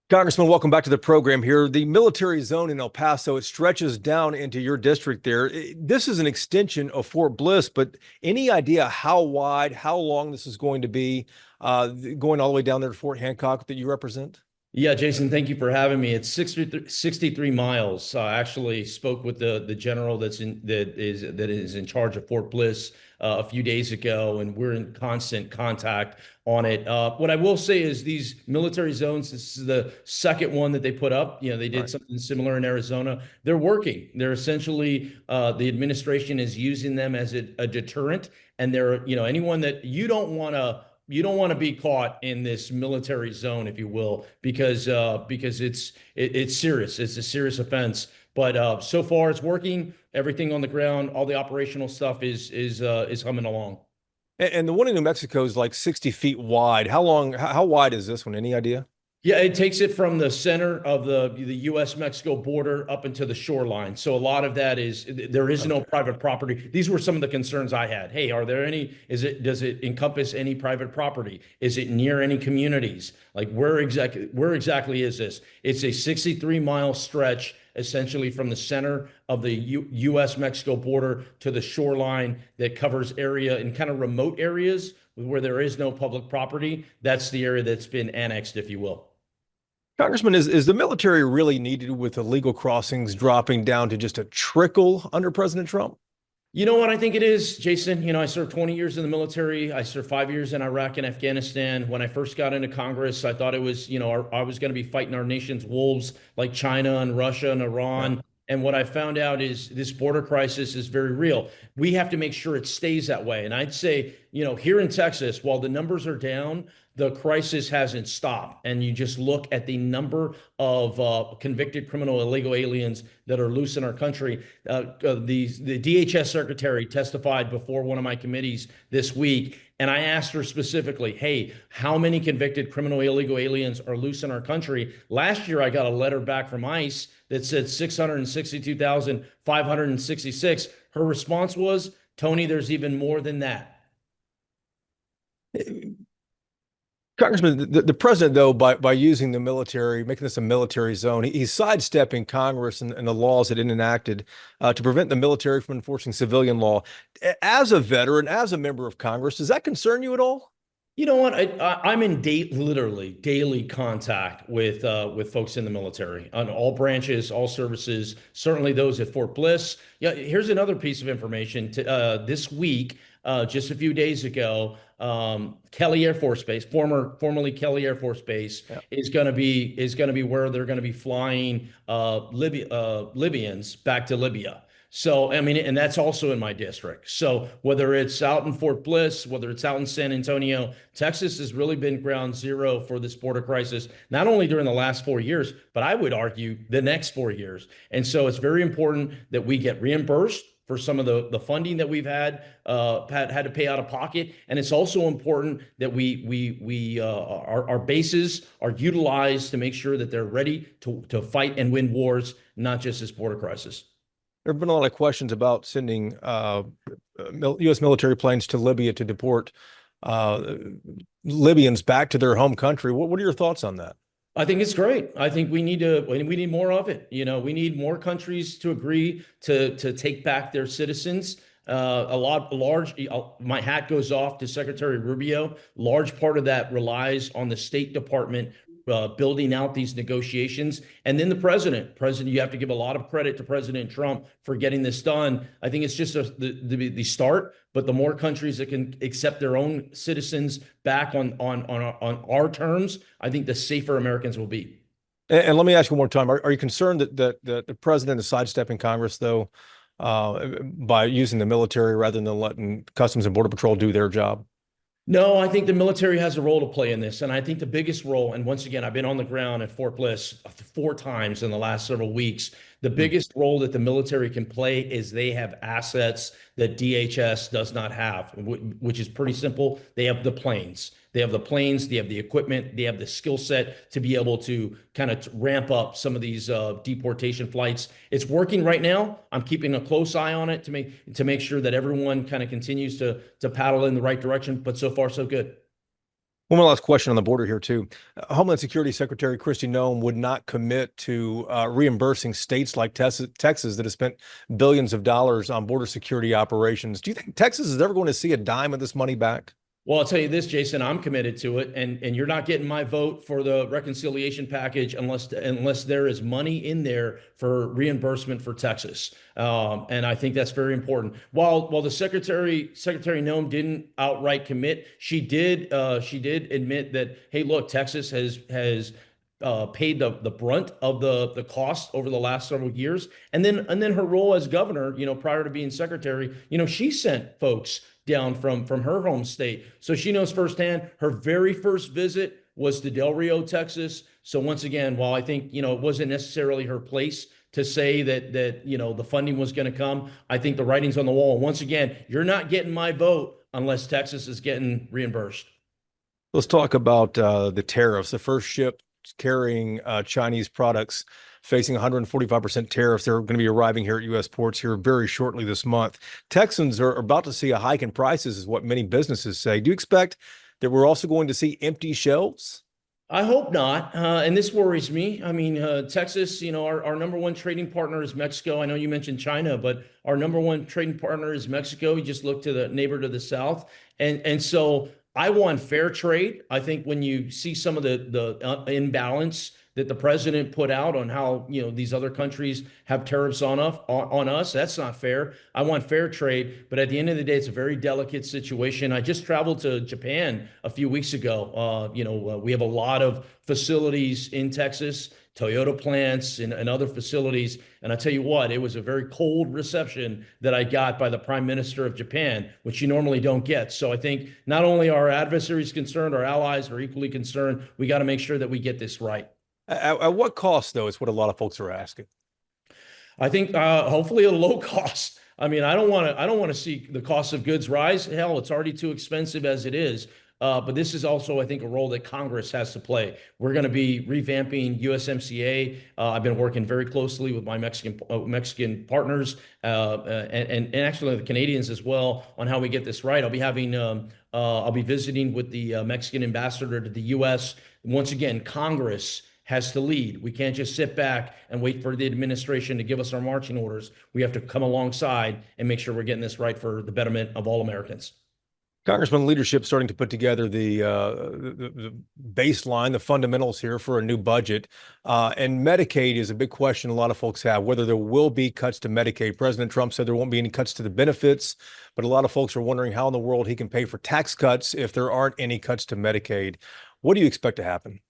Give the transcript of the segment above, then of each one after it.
Congressman, welcome back to the program here. The military zone in El Paso, it stretches down into your district there. This is an extension of Fort Bliss, but any idea how wide, how long this is going to be, going all the way down there to Fort Hancock that you represent? Yeah, Jason, thank you for having me. It's 63 miles. I actually spoke with the general that is in charge of Fort Bliss a few days ago, and we're in constant contact on it. What I will say is these military zones, this is the second one that they put up. They did Right. something similar in Arizona. They're working. They're essentially the administration is using them as a deterrent, and they're anyone that you don't want to be caught in this military zone, if you will, because it's serious. It's a serious offense. But so far, it's working. Everything on the ground, all the operational stuff is humming along. And the one in New Mexico is like 60 feet wide. How wide is this one? Any idea? Yeah, it takes it from the center of the U.S. Mexico border up into the shoreline. So a lot of that is there is no Okay. private property. These were some of the concerns I had. Hey, are there any? Does it encompass any private property? Is it near any communities? Like where exactly is this? It's a 63-mile stretch essentially from the center of the U.S. Mexico border to the shoreline that covers area in kind of remote areas where there is no public property. That's the area that's been annexed, if you will. Congressman, is the military really needed with illegal crossings dropping down to just a trickle under President Trump? You know what I think it is, Jason? I served 20 years in the military. I served 5 years in Iraq and Afghanistan. When I first got into Congress, I thought it was, I was going to be fighting our nation's wolves like China and Russia and Yeah. Iran. And what I found out is this border crisis is very real. We have to make sure it stays that way. And I'd say, here in Texas, while the numbers are down, the crisis hasn't stopped. And you just look at the number of convicted criminal illegal aliens that are loose in our country. The DHS secretary testified before one of my committees this week, and I asked her specifically, "Hey, how many convicted criminal illegal aliens are loose in our country?" Last year, I got a letter back from ICE that said 662,566. Her response was, "Tony, there's even more than that." Congressman, the president, though, by using the military, making this a military zone, he's sidestepping Congress and the laws that it enacted to prevent the military from enforcing civilian law. As a veteran, as a member of Congress, does that concern you at all? You know what? I'm in literally daily contact with folks in the military on all branches, all services. Certainly those at Fort Bliss. Yeah, here's another piece of information. This week, just a few days ago, Kelly Air Force Base, formerly Kelly Air Force Base, Yeah. is going to be where they're going to be flying Libyans back to Libya. So, I mean, and that's also in my district. So, whether it's out in Fort Bliss, whether it's out in San Antonio, Texas has really been ground zero for this border crisis, not only during the last 4 years, but I would argue the next 4 years. And so, it's very important that we get reimbursed for some of the funding that we've had to pay out of pocket, and it's also important that our bases are utilized to make sure that they're ready to fight and win wars, not just this border crisis. There have been a lot of questions about sending U.S. military planes to Libya to deport uh, Libyans back to their home country. What are your thoughts on that? I think it's great. I think we need more of it. We need more countries to agree to take back their citizens. My hat goes off to Secretary Rubio. Large part of that relies on the State Department building out these negotiations, and then the president. You have to give a lot of credit to President Trump for getting this done. I think it's just the start, but the more countries that can accept their own citizens back on our terms, I think the safer Americans will be. And let me ask you one more time: Are you concerned that the president is sidestepping Congress, though, by using the military rather than letting Customs and Border Patrol do their job? No, I think the military has a role to play in this. And I think the biggest role, and once again, I've been on the ground at Fort Bliss 4 times in the last several weeks. The biggest role that the military can play is they have assets that DHS does not have, which is pretty simple. They have the planes. They have the planes, they have the equipment, they have the skill set to be able to kind of ramp up some of these deportation flights. It's working right now. I'm keeping a close eye on it to make sure that everyone kind of continues to paddle in the right direction. But so far, so good. One last question on the border here too. Homeland Security Secretary Kristi Noem would not commit to reimbursing states like Texas that have spent billions of dollars on border security operations. Do you think Texas is ever going to see a dime of this money back? Well, I'll tell you this, Jason, I'm committed to it, and you're not getting my vote for the reconciliation package unless there is money in there for reimbursement for Texas. And I think that's very important. While the Secretary Noem didn't outright commit, she did admit that, hey, look, Texas has paid the brunt of the cost over the last several years, and then her role as governor, prior to being secretary, she sent folks down from her home state. So she knows firsthand. Her very first visit was to Del Rio, Texas. So once again, while I think, it wasn't necessarily her place to say that the funding was going to come, I think the writing's on the wall. And once again, you're not getting my vote unless Texas is getting reimbursed. Let's talk about the tariffs. The first ship carrying Chinese products facing 145% tariffs. They're going to be arriving here at U.S. ports here very shortly this month. Texans are about to see a hike in prices, is what many businesses say. Do you expect that we're also going to see empty shelves? I hope not. And this worries me. I mean, Texas, our number one trading partner is Mexico. I know you mentioned China, but our number one trading partner is Mexico. You just look to the neighbor to the south. And so I want fair trade. I think when you see some of the imbalance that the president put out on how, these other countries have tariffs on us, that's not fair. I want fair trade, but at the end of the day, it's a very delicate situation. I just traveled to Japan a few weeks ago. We have a lot of facilities in Texas, Toyota plants and other facilities. And I tell you what, it was a very cold reception that I got by the Prime Minister of Japan, which you normally don't get. So I think not only are our adversaries concerned, our allies are equally concerned. We got to make sure that we get this right. At what cost, though, is what a lot of folks are asking. I think hopefully a low cost. I mean, I don't want to see the cost of goods rise. Hell, it's already too expensive as it is. But this is also, I think, a role that Congress has to play. We're going to be revamping USMCA. I've been working very closely with my Mexican partners and actually the Canadians as well on how we get this right. I'll be visiting with the Mexican ambassador to the U.S. Once again, Congress has to lead. We can't just sit back and wait for the administration to give us our marching orders. We have to come alongside and make sure we're getting this right for the betterment of all Americans. Congressman, leadership starting to put together the baseline, the fundamentals here for a new budget. And Medicaid is a big question a lot of folks have, whether there will be cuts to Medicaid. President Trump said there won't be any cuts to the benefits, but a lot of folks are wondering how in the world he can pay for tax cuts if there aren't any cuts to Medicaid. What do you expect to happen?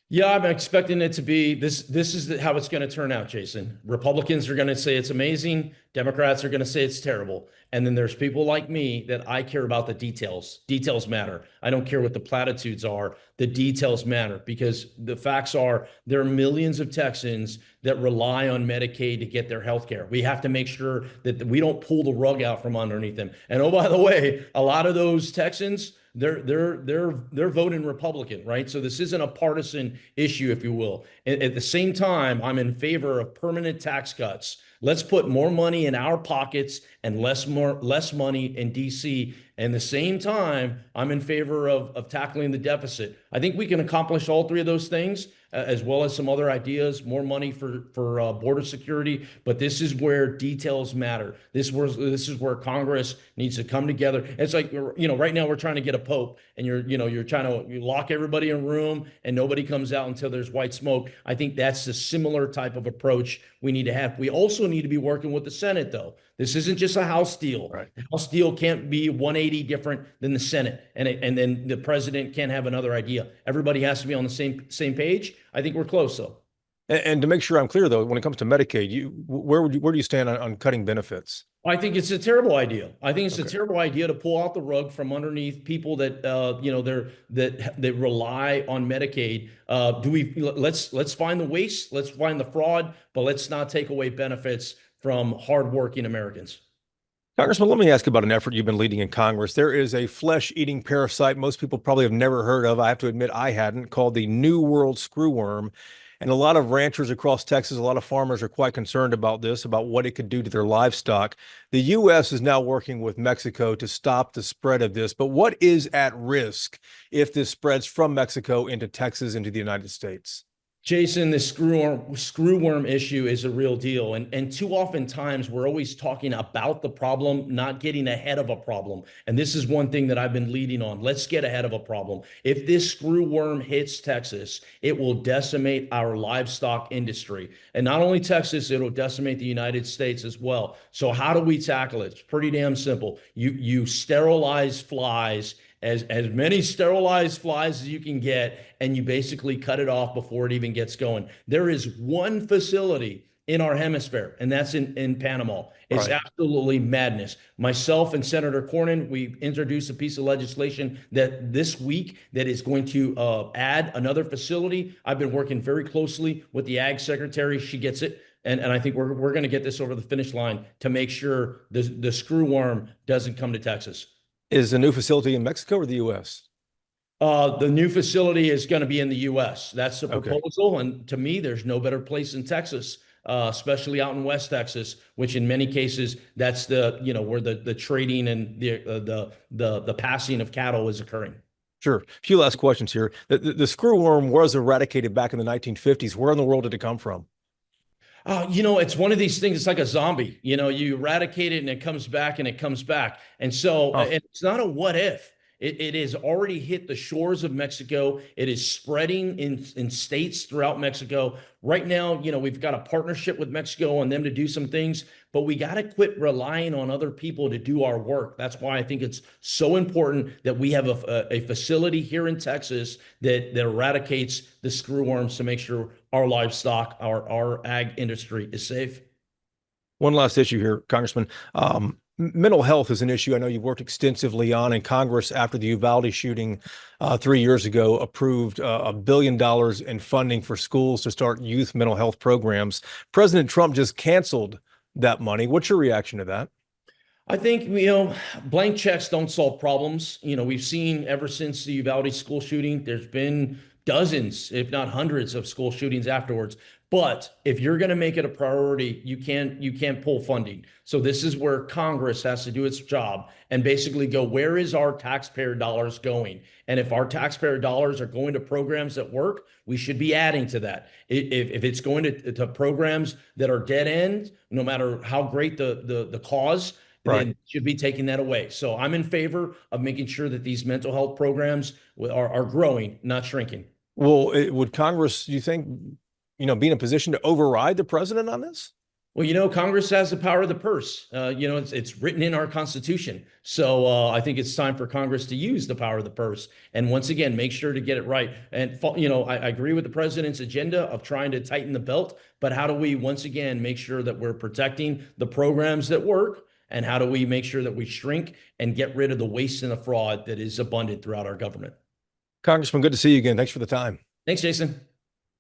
Yeah, I'm expecting it to be this. This is how it's going to turn out, Jason. Republicans are going to say it's amazing. Democrats are going to say it's terrible. And then there's people like me that I care about the details. Details matter. I don't care what the platitudes are. The details matter because the facts are there are millions of Texans that rely on Medicaid to get their health care. We have to make sure that we don't pull the rug out from underneath them. And oh, by the way, a lot of those Texans, they're voting Republican, right? So this isn't a partisan issue, if you will. At the same time, I'm in favor of permanent tax cuts. Let's put more money in our pockets and less money in DC. And the same time, I'm in favor of tackling the deficit. I think we can accomplish all three of those things, as well as some other ideas, more money for border security. But this is where details matter. This is where Congress needs to come together. It's like, right now we're trying to get a pope, and you're trying to lock everybody in a room, and nobody comes out until there's white smoke. I think that's a similar type of approach we need to have. We also need to be working with the Senate, though. This isn't just a House deal. Right. The House deal can't be 180 different than the Senate, and then the president can't have another idea. Everybody has to be on the same page. I think we're close, though. And to make sure I'm clear, though, when it comes to Medicaid, where do you stand on cutting benefits? I think it's a terrible idea. I think it's a Okay. terrible idea to pull out the rug from underneath people that that rely on Medicaid. Let's find the waste, let's find the fraud, but let's not take away benefits from hardworking Americans. Congressman, let me ask about an effort you've been leading in Congress. There is a flesh-eating parasite most people probably have never heard of. I have to admit I hadn't, called the New World screwworm. And a lot of ranchers across Texas, a lot of farmers are quite concerned about this, about what it could do to their livestock. The U.S. is now working with Mexico to stop the spread of this. But what is at risk if this spreads from Mexico into Texas, into the United States? Jason, the screwworm issue is a real deal. And too often times we're always talking about the problem, not getting ahead of a problem. And this is one thing that I've been leading on. Let's get ahead of a problem. If this screwworm hits Texas, it will decimate our livestock industry. And not only Texas, it'll decimate the United States as well. So how do we tackle it? It's pretty damn simple. You sterilize flies, as many sterilized flies as you can get, and you basically cut it off before it even gets going. There is one facility in our hemisphere, and that's in Panama. It's Right. absolutely madness. Myself and Senator Cornyn, we introduced a piece of legislation that this week that is going to add another facility. I've been working very closely with the Ag Secretary. She gets it. And I think we're going to get this over the finish line to make sure the screwworm doesn't come to Texas. Is the new facility in Mexico or the U.S.? The new facility is going to be in the U.S. That's the Okay. proposal. And to me, there's no better place in Texas, especially out in West Texas, which in many cases, that's where the trading and the passing of cattle is occurring. Sure. A few last questions here. The screwworm was eradicated back in the 1950s. Where in the world did it come from? It's one of these things. It's like a zombie. You eradicate it and it comes back and it comes back. And so Huh. and it's not a what if. It has already hit the shores of Mexico. It is spreading in states throughout Mexico. Right now, we've got a partnership with Mexico on them to do some things, but we got to quit relying on other people to do our work. That's why I think it's so important that we have a facility here in Texas that eradicates the screwworms to make sure our livestock, our ag industry is safe. One last issue here, Congressman. Mental health is an issue I know you've worked extensively on, and Congress, after the Uvalde shooting 3 years ago, approved $1 billion in funding for schools to start youth mental health programs. President Trump just canceled that money. What's your reaction to that? I think, blank checks don't solve problems. We've seen ever since the Uvalde school shooting, there's been dozens, if not hundreds, of school shootings afterwards. But if you're going to make it a priority, you can't pull funding. So this is where Congress has to do its job and basically go, where is our taxpayer dollars going? And if our taxpayer dollars are going to programs that work, we should be adding to that. If it's going to programs that are dead end, no matter how great the cause, Right. then should be taking that away. So I'm in favor of making sure that these mental health programs are growing, not shrinking. Well, would Congress, do you think, be in a position to override the president on this? Well, Congress has the power of the purse. It's written in our Constitution. So I think it's time for Congress to use the power of the purse and once again make sure to get it right. And I agree with the president's agenda of trying to tighten the belt, but how do we once again make sure that we're protecting the programs that work? And how do we make sure that we shrink and get rid of the waste and the fraud that is abundant throughout our government? Congressman, good to see you again. Thanks for the time. Thanks, Jason.